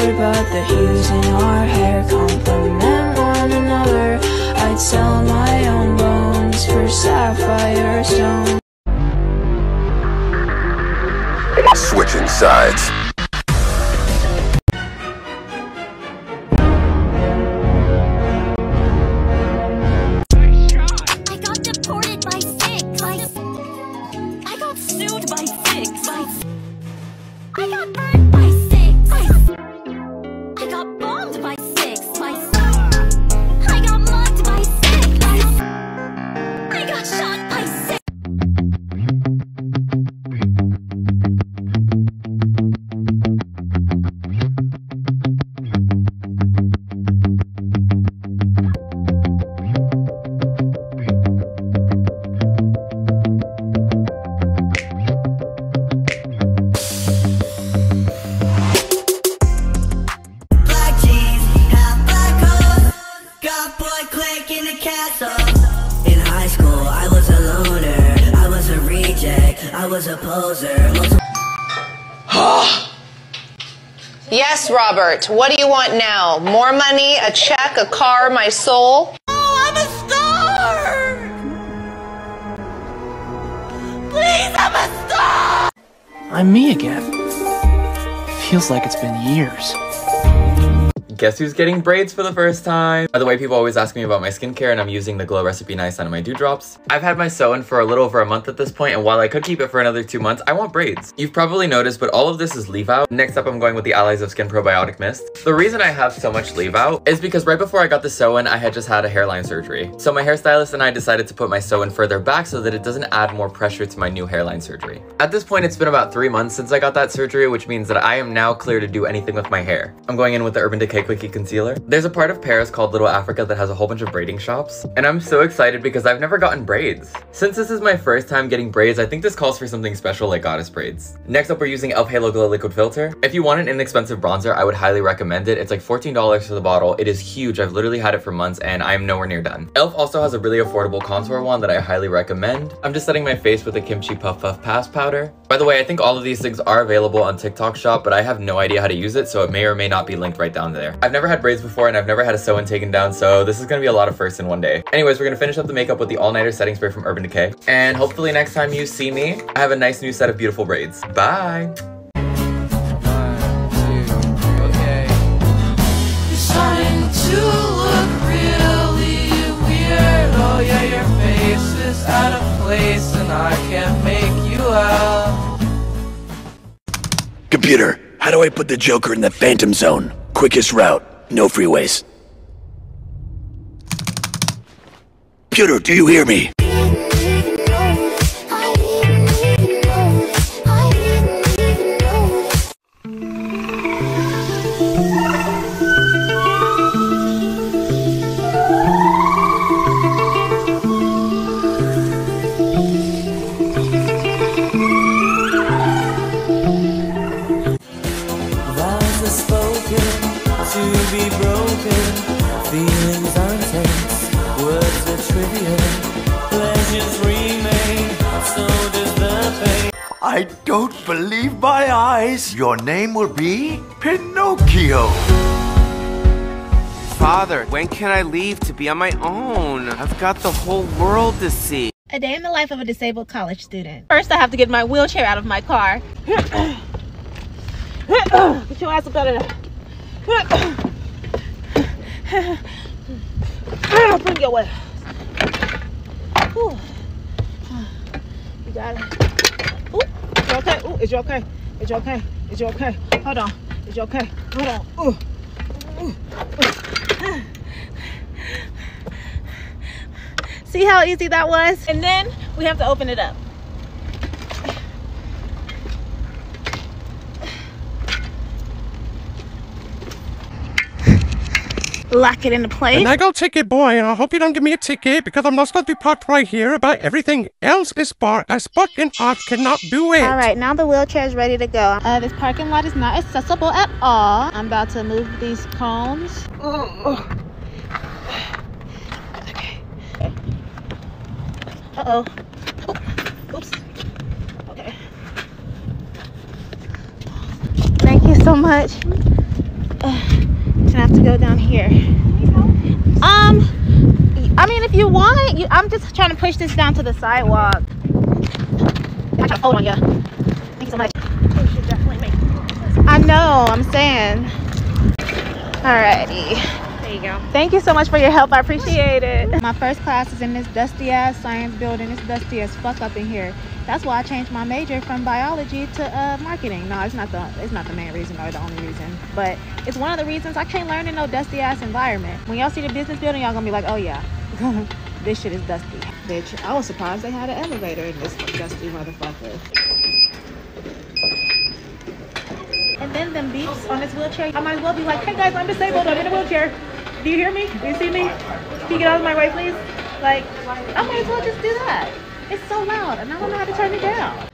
colored, but the hues in our hair complement one another. I'd sell my own bones for sapphire stone. Switching sides. I got deported by six. I got sued by six. I got burned by six. I got bombed by six. I got mugged by six. I got shot by six. In high school, I was a loner, I was a reject, I was a poser. Yes, Robert. What do you want now? More money, a check, a car, my soul? Oh, I'm a star! Please, I'm a star! I'm me again. Feels like it's been years. Guess who's getting braids for the first time? By the way, people always ask me about my skincare, and I'm using the Glow Recipe Nice on my dewdrops. I've had my sew-in for a little over a month at this point, and while I could keep it for another 2 months, I want braids. You've probably noticed, but all of this is leave out. Next up, I'm going with the Allies of Skin Probiotic Mist. The reason I have so much leave out is because right before I got the sew-in, I had just had a hairline surgery. So my hairstylist and I decided to put my sew-in further back so that it doesn't add more pressure to my new hairline surgery. At this point, it's been about 3 months since I got that surgery, which means that I am now clear to do anything with my hair. I'm going in with the Urban Decay Quickie Concealer. There's a part of Paris called Little Africa that has a whole bunch of braiding shops, and I'm so excited because I've never gotten braids. Since this is my first time getting braids, I think this calls for something special like goddess braids. Next up, we're using e.l.f. Halo Glow Liquid Filter. If you want an inexpensive bronzer, I would highly recommend it. It's like $14 for the bottle. It is huge. I've literally had it for months and I'm nowhere near done. e.l.f. also has a really affordable contour one that I highly recommend. I'm just setting my face with a Kimchi Puff Puff Pass powder. By the way, I think all of these things are available on TikTok Shop, but I have no idea how to use it, so it may or may not be linked right down there. I've never had braids before and I've never had a sew-in taken down, so this is gonna be a lot of firsts in one day. Anyways, we're gonna finish up the makeup with the all-nighter setting spray from Urban Decay, and hopefully next time you see me, I have a nice new set of beautiful braids. Bye! Out of place and I can't make you out. Computer, how do I put the Joker in the Phantom Zone? Quickest route, no freeways. Computer, do you hear me? Feelings are intense, words are trivial, pleasures remain, so does the pain. I don't believe my eyes. Your name will be Pinocchio. Father, when can I leave to be on my own? I've got the whole world to see. A day in the life of a disabled college student. First, I have to get my wheelchair out of my car. Get your ass up out of there. Bring your way. You got it. Ooh, is you okay? Ooh, is you okay? Is you okay? Is you okay? Hold on. Is you okay? Hold on. Ooh. Ooh. See how easy that was? And then we have to open it up. Lock it into place. And I go ticket boy, and I hope you don't give me a ticket because I'm not supposed to be parked right here, but everything else is barred as fucking I cannot do it. All right, now the wheelchair is ready to go. This parking lot is not accessible at all. I'm about to move these cones. Okay. Uh-oh. Oops. Okay. Thank you so much. have to go down here. I mean, if you want, I'm just trying to push this down to the sidewalk. I try to hold on you. Thank you so much. You should definitely make it. I know, I'm saying. Alrighty. There you go. Thank you so much for your help. I appreciate it. My first class is in this dusty ass science building. It's dusty as fuck up in here. That's why I changed my major from biology to marketing. No, it's not the main reason or the only reason, but it's one of the reasons. I can't learn in no dusty ass environment. When y'all see the business building, y'all gonna be like, oh yeah, this shit is dusty. Bitch, I was surprised they had an elevator in this dusty motherfucker. And then them beeps on this wheelchair, I might as well be like, hey guys, I'm disabled, I'm in a wheelchair. Do you hear me? Do you see me? Can you get out of my way, please? Like, I might as well just do that. It's so loud, and I don't know how to turn it down.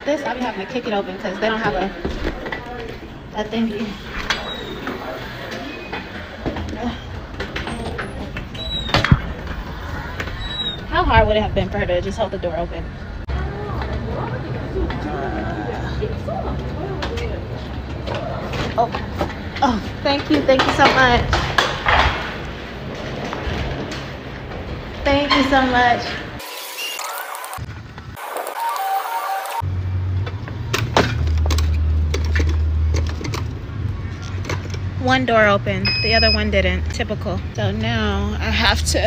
This, I'll be having to kick it open because they don't have a thingy. How hard would it have been for her to just hold the door open? Oh, thank you so much. Thank you so much. One door opened, the other one didn't. Typical. So now I have to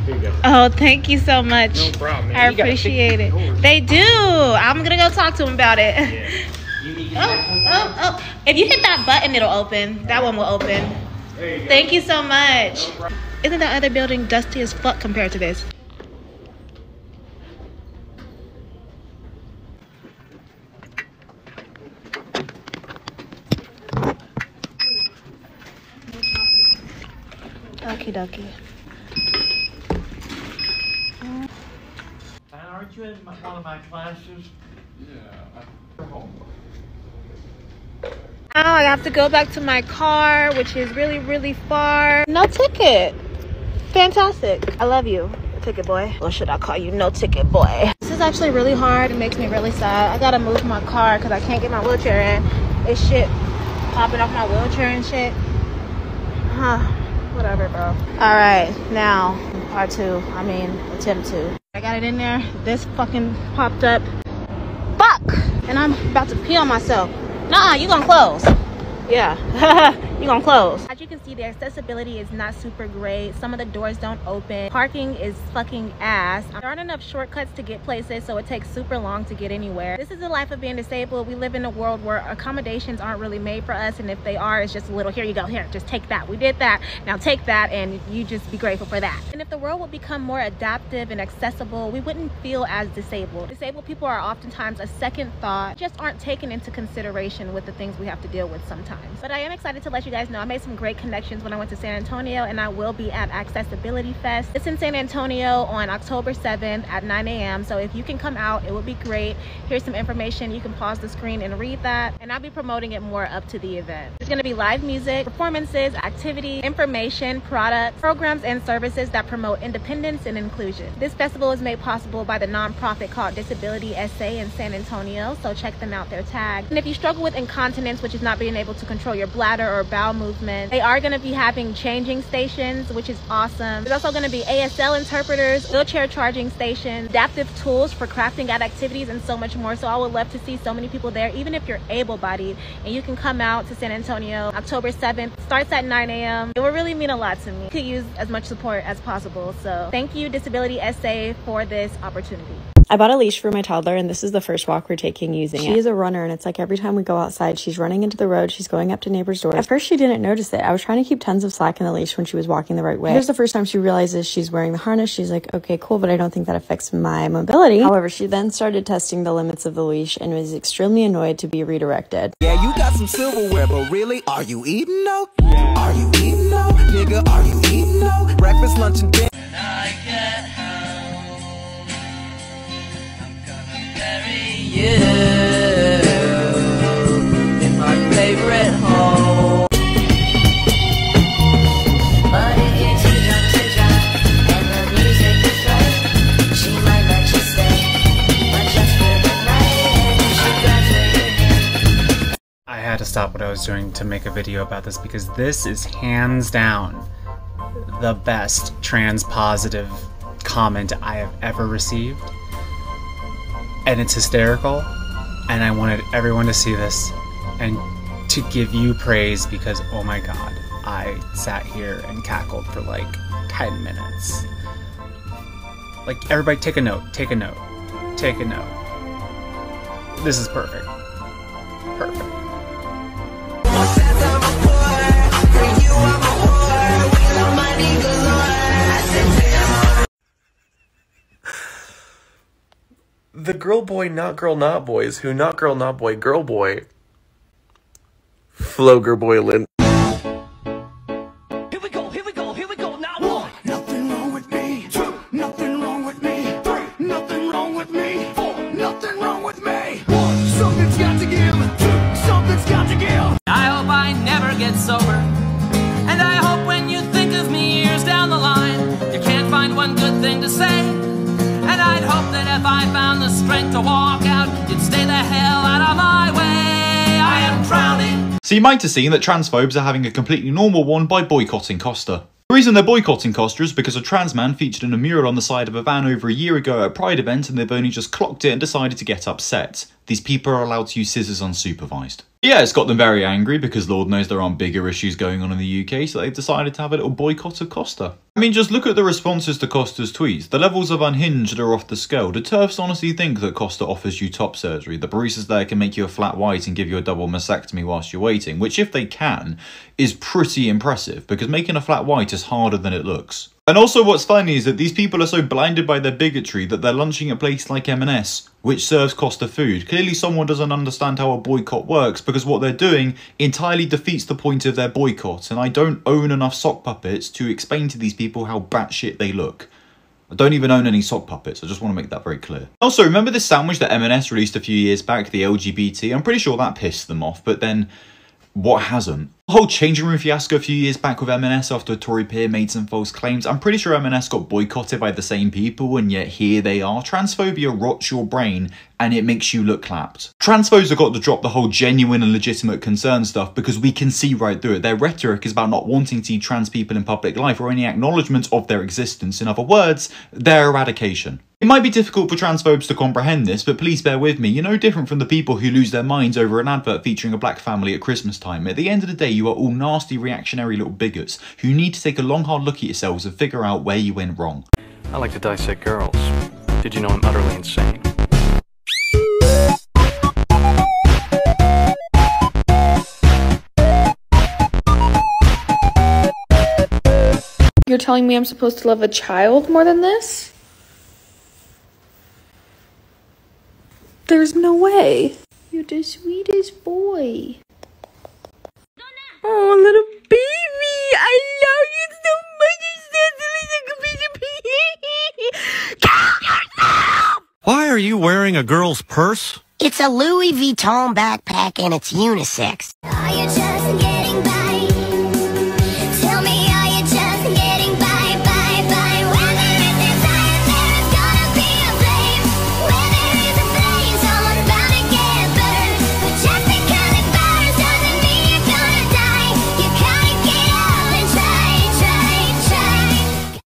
Here you go. Oh, thank you so much. No problem, man. I appreciate it. They do. I'm gonna go talk to them about it. Yeah. Oh. If you hit that button, it'll open. That one will open. There you go. Thank you so much. No problem. Isn't that other building dusty as fuck compared to this? Okie dokie. Aren't you in one of my classes? Yeah. Now I have to go back to my car, which is really, really far. No ticket. Fantastic. I love you, ticket boy. Or should I call you no ticket boy? This is actually really hard. It makes me really sad. I gotta move my car because I can't get my wheelchair in. It's shit popping off my wheelchair and shit. Huh. Whatever, bro. All right, now part two. I mean, attempt two. I got it in there. This fucking popped up. Fuck! And I'm about to pee on myself. Nah, you gonna close. Yeah, you gonna close. As you can see, the accessibility is not super great. Some of the doors don't open. Parking is fucking ass. There aren't enough shortcuts to get places, so it takes super long to get anywhere. This is the life of being disabled. We live in a world where accommodations aren't really made for us, and if they are, it's just a little, here you go, here, just take that. We did that, now take that, and you just be grateful for that. And if the world would become more adaptive and accessible, we wouldn't feel as disabled. Disabled people are oftentimes a second thought, just aren't taken into consideration with the things we have to deal with sometimes. But I am excited to let you guys know I made some great connections when I went to San Antonio, and I will be at Accessibility Fest. It's in San Antonio on October 7th at 9 a.m. So if you can come out, it would be great. Here's some information. You can pause the screen and read that, and I'll be promoting it more up to the event. There's gonna be live music, performances, activity, information, products, programs, and services that promote independence and inclusion. This festival is made possible by the nonprofit called Disability SA in San Antonio, so check them out, their tag. And if you struggle with incontinence, which is not being able to control your bladder or bowel movement, they are going to be having changing stations, which is awesome. There's also going to be ASL interpreters, wheelchair charging stations, adaptive tools for crafting at activities, and so much more. So I would love to see so many people there, even if you're able-bodied, and you can come out to San Antonio October 7th. Starts at 9 a.m. It would really mean a lot to me. You could use as much support as possible. So thank you, Disability SA, for this opportunity. I bought a leash for my toddler, and this is the first walk we're taking using it. She is a runner, and it's like every time we go outside, she's running into the road, she's going up to neighbors' doors. At first, she didn't notice it. I was trying to keep tons of slack in the leash when she was walking the right way. Here's the first time she realizes she's wearing the harness. She's like, okay, cool, but I don't think that affects my mobility. However, she then started testing the limits of the leash and was extremely annoyed to be redirected. Yeah, you got some silverware, but really, are you eating though? Are you eating though? Nigga, are you eating though? Breakfast, lunch, and dinner. When I get home, I'm gonna bury you in my favorite hole. But if you're too drunk, and the music is right, she might let you stay. stop what I was doing to make a video about this because this is hands down the best trans positive comment I have ever received. And it's hysterical, and I wanted everyone to see this and to give you praise because, oh my god, I sat here and cackled for like 10 minutes. Like, everybody take a note, take a note, take a note. This is perfect. Perfect. The girl boy, not girl, not boys, who not girl, not boy, girl boy. Floger Boylan. Here we go, now 1. Nothing wrong with me. 2. Nothing wrong with me. 3. Nothing wrong with me. 4. Nothing wrong with me. 1. Something's got to give. 2. Something's got to give. I hope I never get sober. And I hope when you think of me years down the line, you can't find one good thing to say. And I'd hope that if I found the strength to walk out, you'd stay the hell out of my way. I am drowning. So you might have seen that transphobes are having a completely normal one by boycotting Costa. The reason they're boycotting Costa is because a trans man featured in a mural on the side of a van over a year ago at a Pride event and they've only just clocked it and decided to get upset. These people are allowed to use scissors unsupervised. Yeah, it's got them very angry because Lord knows there aren't bigger issues going on in the UK, so they've decided to have a little boycott of Costa. I mean, just look at the responses to Costa's tweets. The levels of unhinged are off the scale. Do TERFs honestly think that Costa offers you top surgery? The baristas there can make you a flat white and give you a double mastectomy whilst you're waiting, which if they can, is pretty impressive, because making a flat white is harder than it looks. And also what's funny is that these people are so blinded by their bigotry that they're lunching at a place like M&S, which serves Costa food. Clearly someone doesn't understand how a boycott works because what they're doing entirely defeats the point of their boycott, and I don't own enough sock puppets to explain to these people how batshit they look. I don't even own any sock puppets, I just want to make that very clear. Also, remember this sandwich that M&S released a few years back, the LGBT? I'm pretty sure that pissed them off, but then what hasn't? The whole changing room fiasco a few years back with M&S after a Tory peer made some false claims. I'm pretty sure M&S got boycotted by the same people, and yet here they are. Transphobia rots your brain and it makes you look clapped. Transphobes have got to drop the whole genuine and legitimate concern stuff because we can see right through it. Their rhetoric is about not wanting to see trans people in public life or any acknowledgement of their existence. In other words, their eradication. It might be difficult for transphobes to comprehend this, but please bear with me. You're no different from the people who lose their minds over an advert featuring a black family at Christmas time. At the end of the day, you are all nasty, reactionary little bigots who need to take a long, hard look at yourselves and figure out where you went wrong. I like to dissect girls. Did you know I'm utterly insane? You're telling me I'm supposed to love a child more than this? There's no way. You're the sweetest boy. Oh, little baby. I love you so much. Why are you wearing a girl's purse? It's a Louis Vuitton backpack and it's unisex.